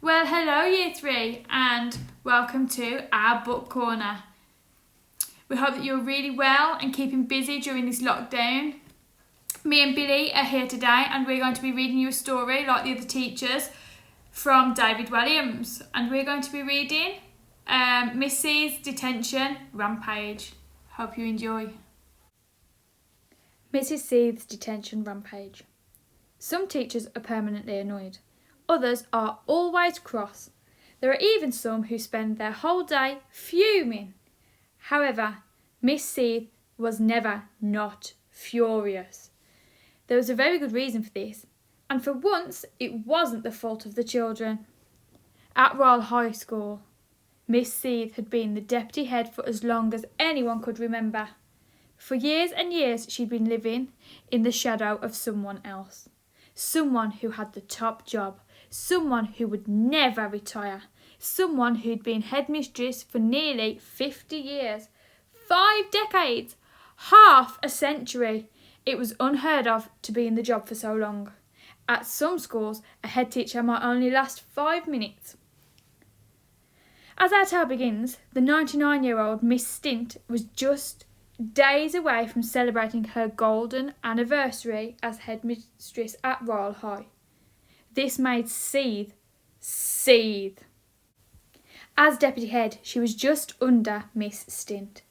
Well, hello Year 3 and welcome to our book corner. We hope that you're really well and keeping busy during this lockdown. Me and Billy are here today and we're going to be reading you a story like the other teachers from David Williams, and we're going to be reading Miss Seethe's Detention, Rampage. Hope you enjoy. Mrs. Seethe's Detention, Rampage. Some teachers are permanently annoyed. Others are always cross. There are even some who spend their whole day fuming. However, Miss Seethe was never not furious. There was a very good reason for this, and for once it wasn't the fault of the children. At Royal High School, Miss Seethe had been the deputy head for as long as anyone could remember. For years and years she'd been living in the shadow of someone else. Someone who had the top job, someone who would never retire, someone who'd been headmistress for nearly 50 years, 5 decades, half a century. It was unheard of to be in the job for so long. At some schools, a head teacher might only last 5 minutes. As our tale begins, the 99-year-old Miss Stint was just days away from celebrating her golden anniversary as headmistress at Royal High. This made Seethe seethe. As deputy head, she was just under Miss Stint.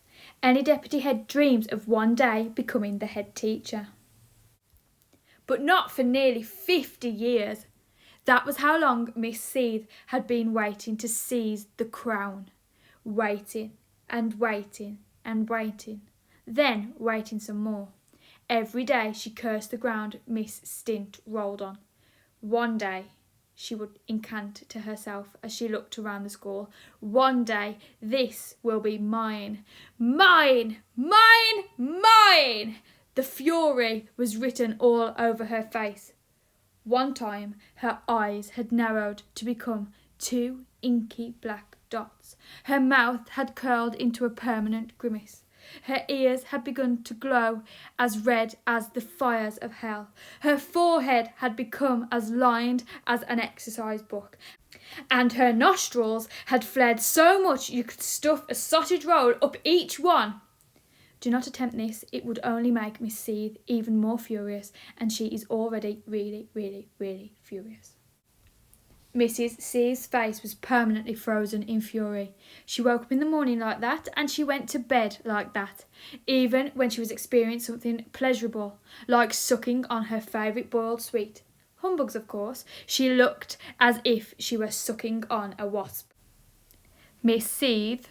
Any deputy head dreams of one day becoming the head teacher. But not for nearly 50 years. That was how long Miss Seethe had been waiting to seize the crown. Waiting and waiting and waiting. Then waiting some more. Every day she cursed the ground Miss Stint rolled on. One day, she would incant to herself as she looked around the school, one day this will be mine. Mine! Mine! Mine! The fury was written all over her face. One time her eyes had narrowed to become 2 inky black dots. Her mouth had curled into a permanent grimace. Her ears had begun to glow as red as the fires of hell. Her forehead had become as lined as an exercise book. And her nostrils had flared so much you could stuff a sausage roll up each one. Do not attempt this, it would only make Miss Seethe even more furious, and she is already really, really, really furious. Mrs. Seethe's face was permanently frozen in fury. She woke up in the morning like that, and she went to bed like that, even when she was experiencing something pleasurable, like sucking on her favourite boiled sweet. Humbugs, of course. She looked as if she were sucking on a wasp. Miss Seethe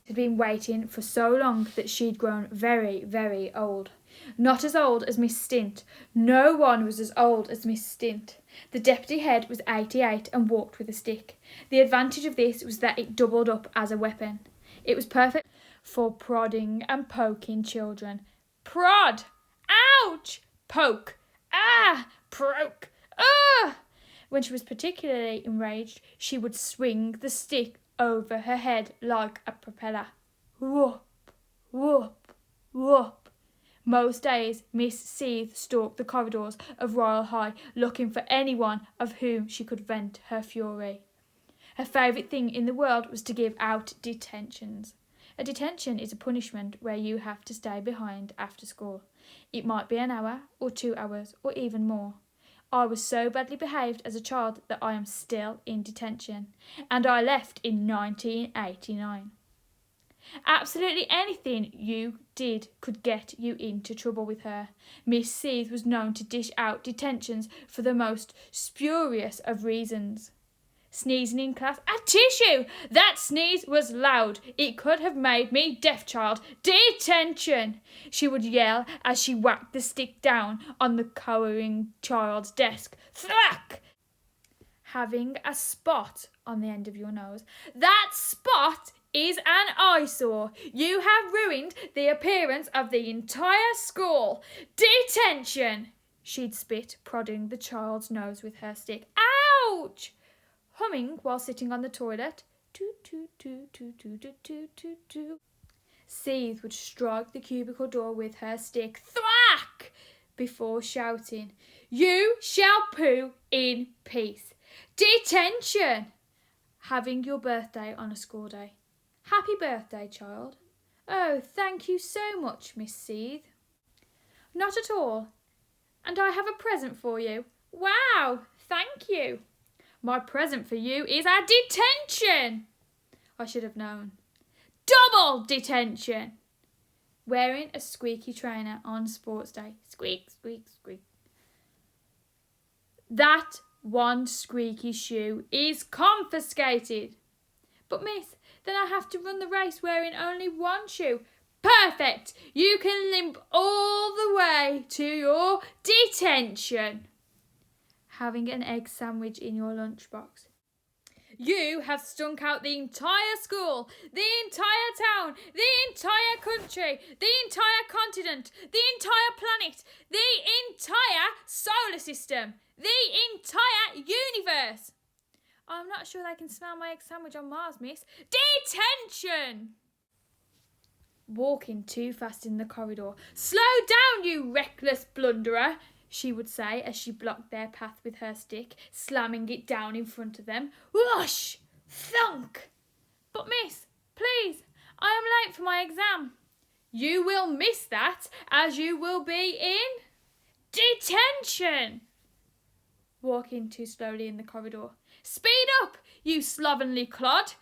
had been waiting for so long that she'd grown very, very old. Not as old as Miss Stint. No one was as old as Miss Stint. The deputy head was 88 and walked with a stick. The advantage of this was that it doubled up as a weapon. It was perfect for prodding and poking children. Prod! Ouch! Poke! Ah! Proke! Ah! When she was particularly enraged, she would swing the stick over her head like a propeller. Whoop! Whoop! Whoop! Most days, Miss Seethe stalked the corridors of Royal High looking for anyone of whom she could vent her fury. Her favourite thing in the world was to give out detentions. A detention is a punishment where you have to stay behind after school. It might be an hour or 2 hours or even more. I was so badly behaved as a child that I am still in detention, and I left in 1989. Absolutely anything you did could get you into trouble with her. Miss Seethe was known to dish out detentions for the most spurious of reasons. Sneezing in class. A tissue! That sneeze was loud. It could have made me deaf, child. Detention! She would yell as she whacked the stick down on the cowering child's desk. Thwack! Having a spot on the end of your nose. That spot is an eyesore. You have ruined the appearance of the entire school. Detention! She'd spit, prodding the child's nose with her stick. Ouch! Humming while sitting on the toilet. Toot, toot, toot, toot, toot, toot, toot, toot, toot. Seethe would strike the cubicle door with her stick. Thwack! Before shouting, "You shall poo in peace." Detention! Having your birthday on a school day. Happy birthday, child. Oh, thank you so much, Miss Seethe. Not at all. And I have a present for you. Wow, thank you. My present for you is a detention. I should have known. Double detention. Wearing a squeaky trainer on sports day. Squeak, squeak, squeak. That one squeaky shoe is confiscated. But miss, then I have to run the race wearing only one shoe. Perfect! You can limp all the way to your detention. Having an egg sandwich in your lunchbox. You have stunk out the entire school, the entire town, the entire country, the entire continent, the entire planet, the entire solar system, the entire universe. I'm not sure they can smell my egg sandwich on Mars, miss. Detention! Walking too fast in the corridor. Slow down, you reckless blunderer, she would say as she blocked their path with her stick, slamming it down in front of them. Whoosh! Thunk! But miss, please, I am late for my exam. You will miss that, as you will be in detention. Walking too slowly in the corridor. Speed up, you slovenly clod!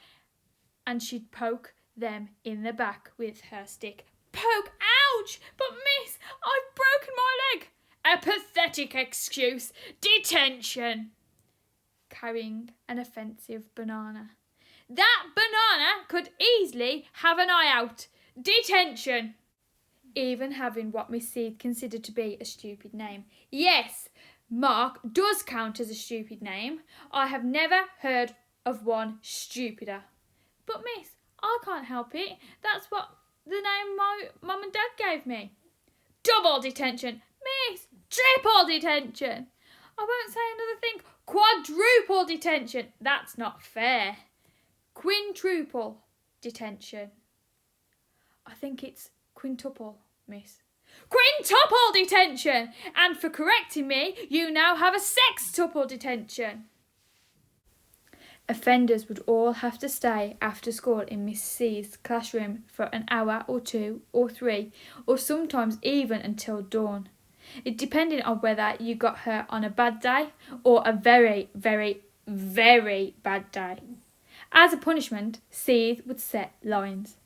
And she'd poke them in the back with her stick. Poke! Ouch! But miss, I've broken my leg! A pathetic excuse. Detention. Carrying an offensive banana. That banana could easily have an eye out. Detention. Even having what Miss Seethe considered to be a stupid name. Yes, Mark does count as a stupid name. I have never heard of one stupider. But miss, I can't help it. That's what the name my mum and dad gave me. Double detention. Miss, triple detention. I won't say another thing. Quadruple detention. That's not fair. Quintuple detention. I think it's quintuple, miss. Quintuple detention! And for correcting me, you now have a sextuple detention. Offenders would all have to stay after school in Miss C's classroom for an hour or 2 or 3, or sometimes even until dawn. It depended on whether you got her on a bad day or a very, very, very bad day. As a punishment, Seethe would set lines,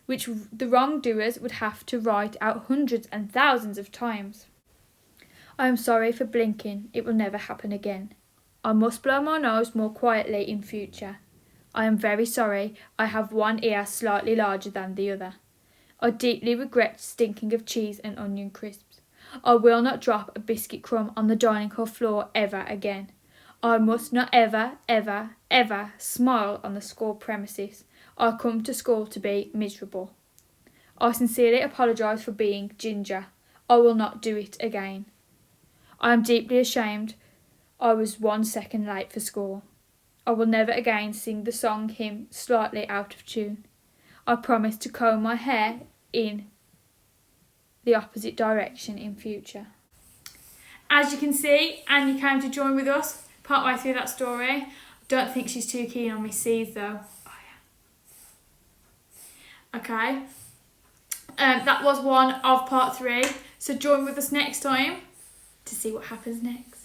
which the wrongdoers would have to write out hundreds and thousands of times. I am sorry for blinking. It will never happen again. I must blow my nose more quietly in future. I am very sorry. I have one ear slightly larger than the other. I deeply regret stinking of cheese and onion crisps. I will not drop a biscuit crumb on the dining hall floor ever again. I must not ever, ever, ever smile on the school premises. I come to school to be miserable. I sincerely apologise for being ginger. I will not do it again. I am deeply ashamed I was 1 second late for school. I will never again sing the song hymn slightly out of tune. I promise to comb my hair in the opposite direction in future. As you can see, Annie came to join with us part way through that story. Don't think she's too keen on Miss Seethe though. Oh yeah. Okay. That was one of part 3. So join with us next time to see what happens next.